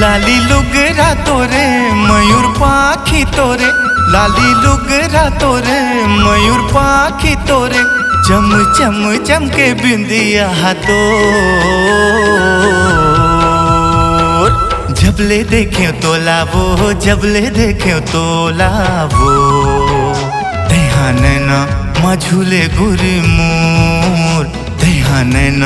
लाली लुगरा तोरे मयूर पाखी तोरे, लाली लुगरा तोरे मयूर पाखी तोरे, चम चम चमके बिंदिया तोर। जबले देखे तो लावो, जबले देखे तो लावो, ध्यान न मझूले गुरी मोर, ध्यान न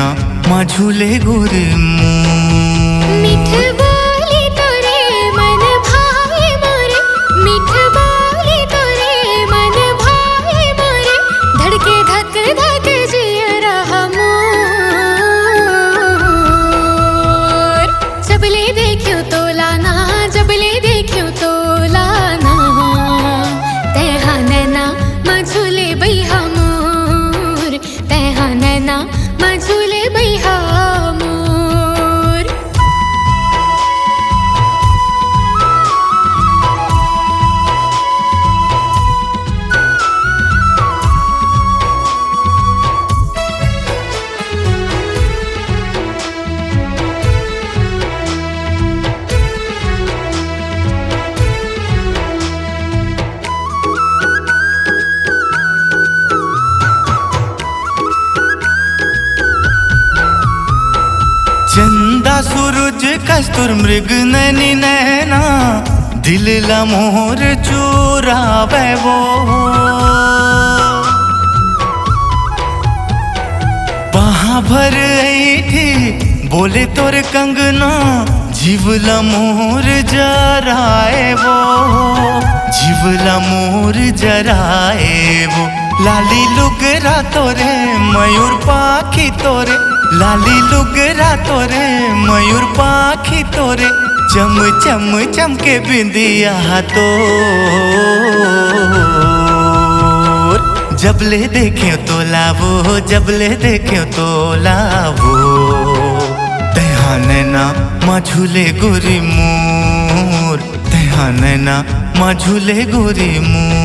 मझूले गुरी मोर। मीठ बोली तोरे मन भाए मोरे, मीठ बोली तोरे मन भाए मोरे, धड़के धक धक जिया रहा मोर। जबले देखियो तो लाना, जबले देखियो तो लाना, तेहा नैना मझूले बैहा मोर, तेहा नैना मझूले बैहा मोर। चंदा सूरज कस्तूर मृग नैनी नैना, दिल ला मोर चुरावे वो। बाहा भर ऐठी बोले तोर कंगना, जीव ला मोर जराए वो, जीव ला मोर जराए वो। लाली लुगरा तोरे मयूर पाखी तोरे, लाली लुगरा तोरे मयूर पाखी तोरे, चम चम चमके बिंदिया तोर। जबले देखे तो लावो, जबले देखे तो लावो, ध्यान न मझूले गुरी मोर, ध्यान न मझूले गुरी मोर।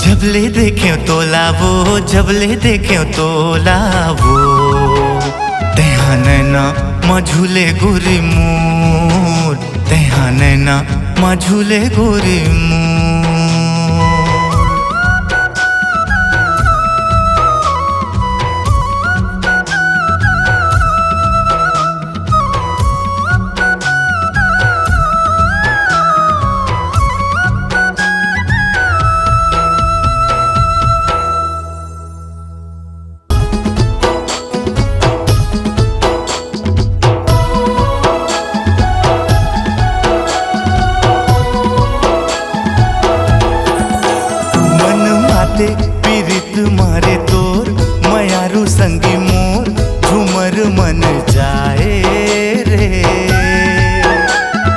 जबले देखे तो लावो, जबले देखे तो लावो, ध्यान न मझूले गुरी मोर, ध्यान न मझूले गुरी मोर। पीरित मारे तोर मयारू संगी मोर, झूमर मन जाए रे।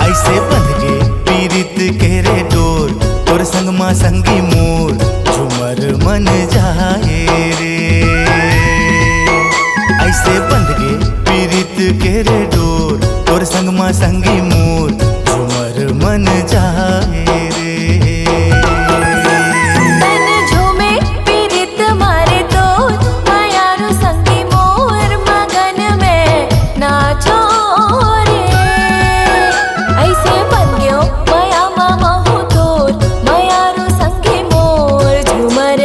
ऐसे बंध के पीरित के रे डोर, तोर संग मा संगी मोर, झूमर मन जाए रे। ऐसे बंध के पीरित के रे डोर, तोर संग मा संगी मोर, झूमर मन जाए रे। मया मामा हो तोर, मयारू संगे मोर, झूमर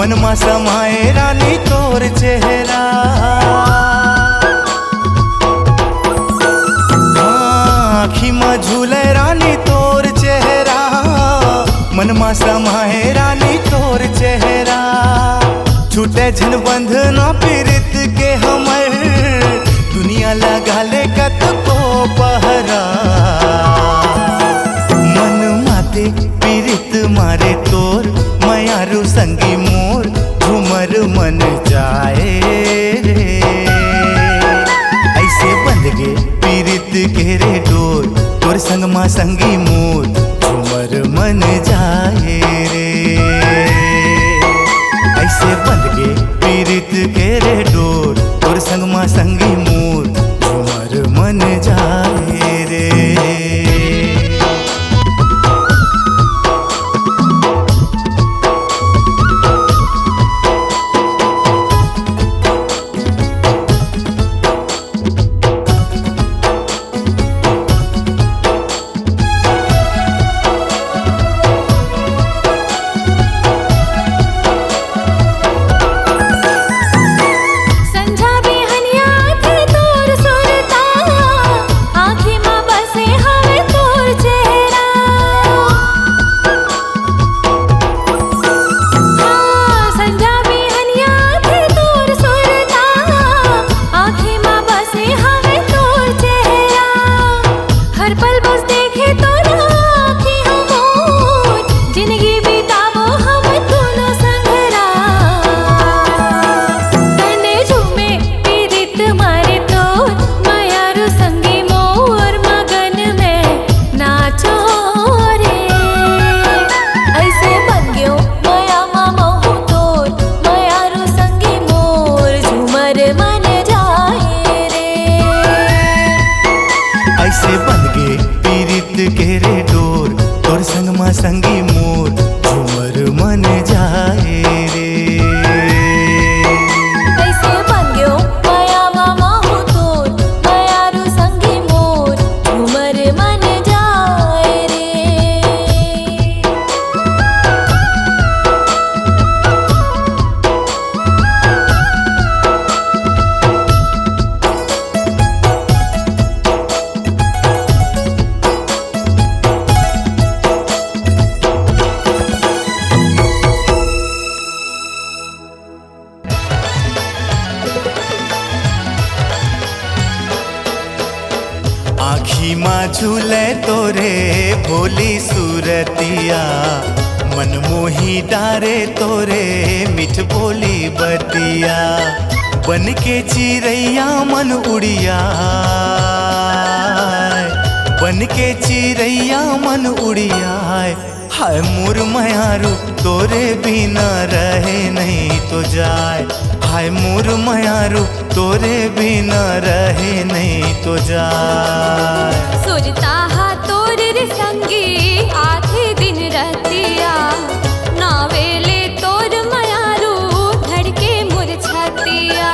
मनमा समाए रानी तोर चेहरा। आँखी में झूले रानी तोर चेहरा, मनमा समाए रानी तोर चेहरा। छूटे झन बंधना पीरित के हमर, दुनिया लगा ले कत को पहरा। मन माते पीरित मारे तोर, मयारू संगी मोर झूमर मन जाए रे। ऐसे बंध गे पीरित के रे डोर, तोर संग माँ संगी मोर झूमर मन जाए रे। ऐसे बंध गे पीरित के रे डोर, तोर संग माँ संगी मोर झूमर मन जाए रे। ऐसे बंध गे पीरित के रे डोर, तोर संग माँ संगी मोर झूमर मन जाए रे। ऐसे बन गयो माया मामा हो तोर, मायारू संगी मोर झूमर मन जाए रे। आँखी माँ झूले तोरे भोली सूरतिया, मन मोही डारे तोरे मिठ बोली बतिया। बन के चिरैया मन उड़िया, बन के चिरैया मन उड़िया। हाय मोर मयारू तोरे बिना रहे नहीं तो जाए। हाय मोर मयारू तोरे बिना रहे नहीं तो जाए। सोचता हा तोर रे संगी आधे दिन रतिया, नावेले तोर मयारू धड़के मोर छतिया।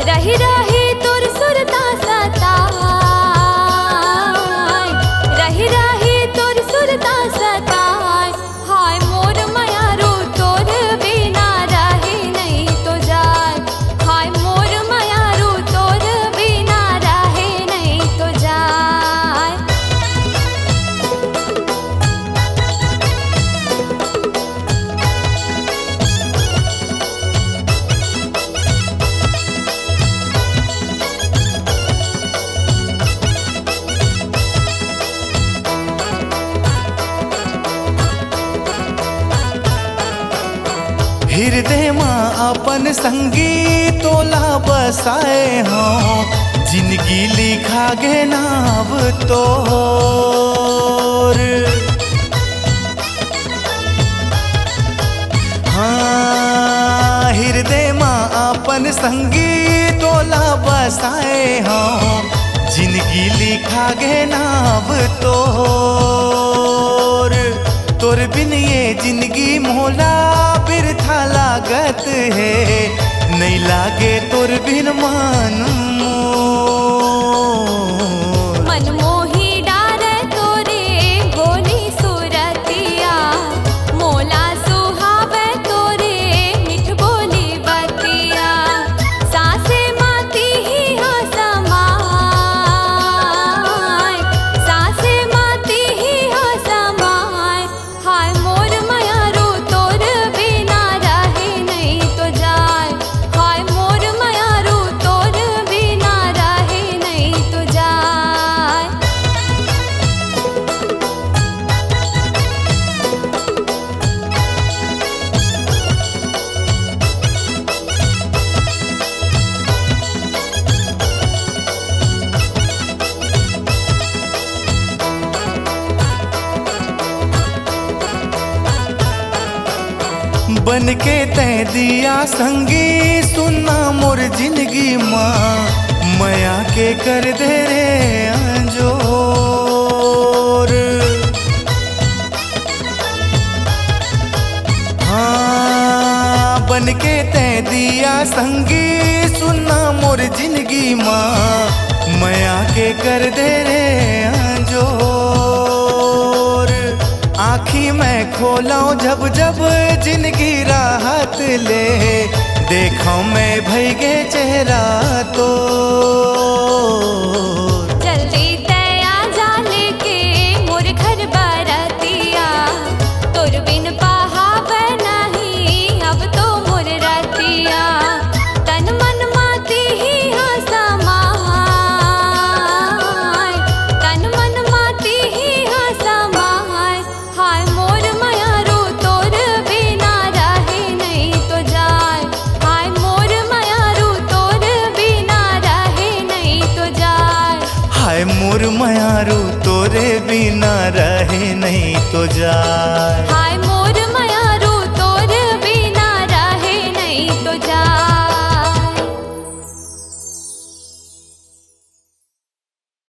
रही रही तोर सुरता सताए, रही रही तोर सुरता सताए। हाय मोर मयारू तोर बिना रहे नहीं तो जाए। हाय मोर मयारू तोर बिना रहे नहीं तो जाए। हृदय माँ अपन संगी तोला बसाए हों, जिंदगी लिखा गे नाव तोर। हाँ हृदय माँ अपन संगी तोला बसाए हों, जिंदगी लिखा गे नाव तोर। तोर बिन ये जिंदगी मोला बिरथा लागत है, नहीं लागे तोर बिन मन मोर। मन मोही डार तोरे भोली सूरतिया, मोला सुहावे तोरे बन के तै दिया संगी सुनना मोर जिंदगी माँ मया के कर दे रे अंजोर। हाँ बन के तै दिया संगी सुनना मोर जिंदगी माँ मया के कर दे रे अंजोर। आँखी मैं खोलाऊं जब जब जिंदगी राहत ले देखो मैं भैगे चेहरा तो। जल्दी तया जा लेके मोर घर बारातिया तोर बिन पहाव नहीं अब तो मोर रातिया। तन मन माती ही हाँ समाय तन मन माती ही हाँ समाय। हाय मोर मयारो तोर बिना रहे नहीं तो जाए। हाय मोर मयारो तोर बिना रहे नहीं तो जाए। हाय मोर मयारू तोरे बिना रहे नहीं तो जाए। हाय